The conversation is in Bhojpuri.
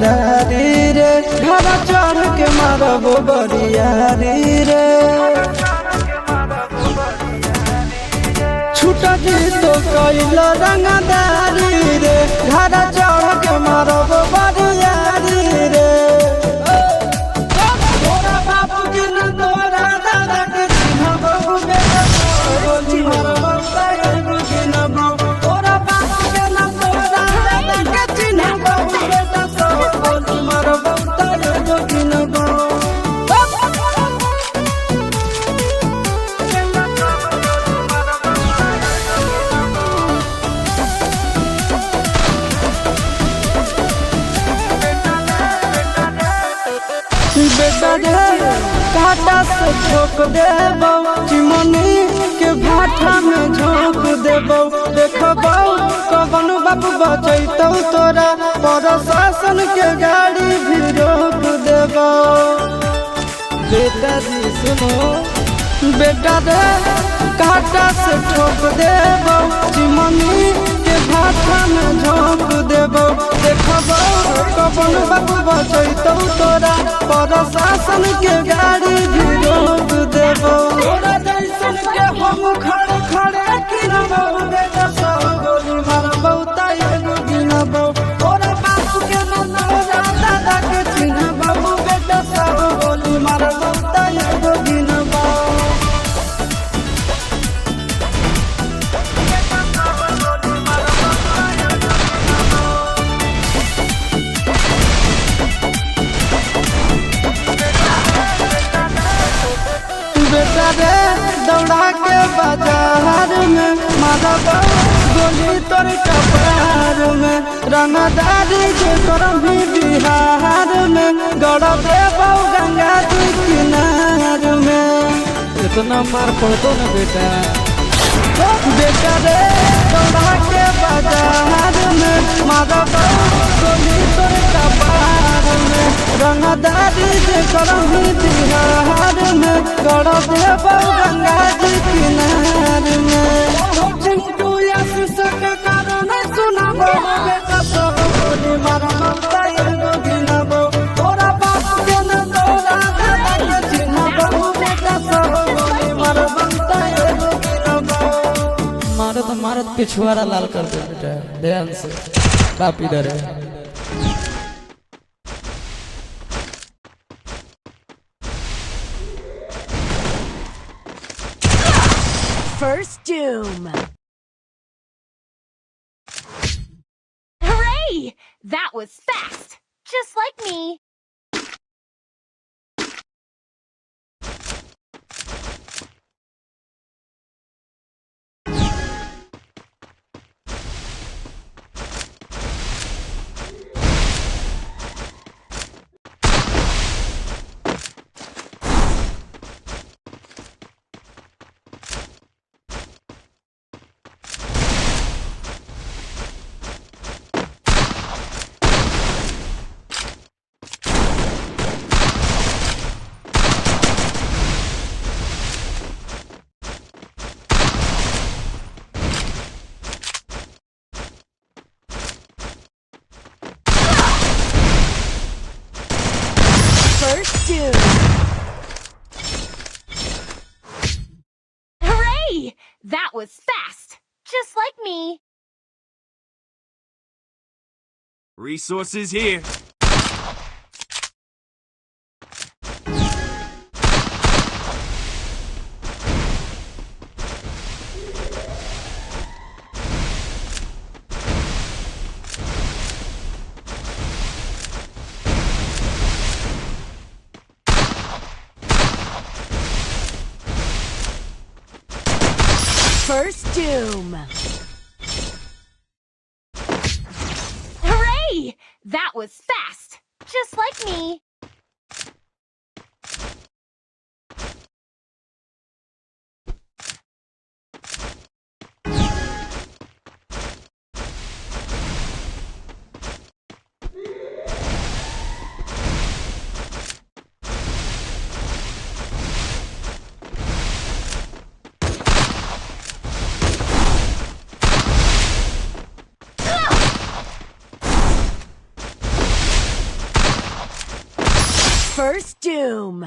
रंगदारी रे घर चढ़ के मारबो बरियारी रे छूटा जी तो कैल रंगदारी रे घर चढ़ के मारबो बरियारी रे तोरा बाबू के न तोरा दादा के चिन्हबो बेटा बोली मारबो एगो गिनबो तोरा बाबू के न तोरा दादा के चिन्हबो बेटा बोली मारबो एगो गिनबो बेटा रे काटा से ठोक देबो चिमनी के भाटा में झोंक देबो देखबो कवन बाबू बचैतौ तोरा प्रशासन के गाड़ी भी रोक देबो बेटा जी सुनो बेटा रे काटा से ठोक देबो चिमनी के भाटा में झोंक देबो देखबो कवन बाबू बचैतौ तोरा प्रशासन के गाड़ी भी रोक देबो तोरा जैसन के हम खड़े खड़े किनबो बेटा सब गोली मारबो त एगो गिनबो तोरा बापू के न तोरा दादा के चिन्हबो बेटा सब गोली मारबो त एगो गिनबो बेटा रे दौड़ा के बाजार में मारबो गोली तोर कपार में रंगदारी के करभी बिहार में गड़ देबो गंगा जी किनार में इतना मार पड़तो ना बेटा बेटा रे दौड़ा के बाजार में मारबो गोली तोर कपार में रंगदारी के करभी बिहार में गड़ देबो गंगा जी किनार में चिंटू सक कारण सुनबो बेटा सब गोली मारबो त एगो गिनबो तोरा बाप के न तोरा दादा के चिन्हबो बेटा सब गोली मारबो त एगो गिनबो मारत पिछुआरा लाल कर दे बेटा ध्यान से बाप इधर है First doom. Hooray! That was fast, just like me. First doom. Hooray! That was fast, just like me. Resources here. First doom. Hooray! That was fast, just like me. First doom.